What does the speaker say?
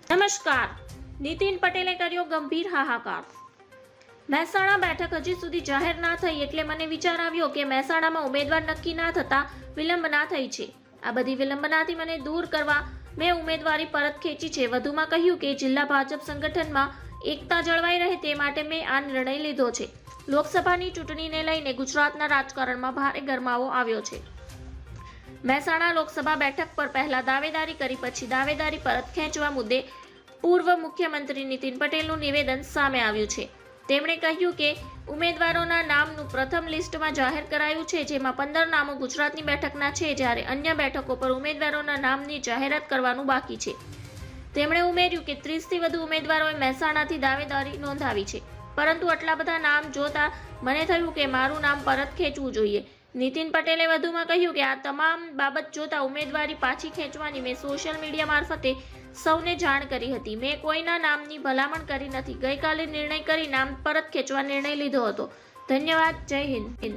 નમસ્કાર. નીતિન પટેલે કર્યો ગંભીર હાહાકાર. મહેસાણા બેઠક હજી સુધી જાહેર ના થઈ એટલે મને વિચાર આવ્યો કે મહેસાણામાં ઉમેદવાર નક્કી ના થતા વિલંબના થઈ છે. આ બધી વિલંબનાથી મને દૂર કરવા મેં ઉમેદવારી પરત ખેંચી છે. વધુમાં કહ્યું કે જિલ્લા ભાજપ સંગઠનમાં એકતા જળવાઈ રહે તે માટે મેં આ નિર્ણય લીધો છે. લોકસભાની ચૂંટણીને લઈને ગુજરાતના રાજકારણમાં ભારે ગરમાવો આવ્યો છે. મહેસાણા લોકસભા બેઠક પર પહેલા દાવેદારી કરી પછી દાવેદારી પરત ખેંચવા મુદ્દે પૂર્વ મુખ્યમંત્રી નીતિન પટેલનું નિવેદન સામે આવ્યું છે. તેમણે કહ્યું કે ઉમેદવારોના નામનું પ્રથમ લિસ્ટમાં જાહેર કરાયું છે, જેમાં 15 નામો ગુજરાતની બેઠકના છે, જ્યારે અન્ય બેઠકો પર ઉમેદવારોના નામની જાહેરાત કરવાનું બાકી છે. તેમણે ઉમેર્યું કે 30થી વધુ ઉમેદવારોએ મહેસાણાથી દાવેદારી નોંધાવી છે, પરંતુ આટલા બધા નામ જોતા મને થયું કે મારું નામ પરત ખેંચવું જોઈએ. નીતિન પટેલે વધુમાં કહ્યું કે આ તમામ બાબત જોતા ઉમેદવારી પાછી ખેંચવાની મેં સોશિયલ મીડિયા મારફતે સૌને જાણ કરી હતી. મેં કોઈના નામની ભલામણ કરી નથી. ગઈકાલે નિર્ણય કરી નામ પરત ખેંચવા નિર્ણય લીધો હતો. ધન્યવાદ. જય હિન્દ.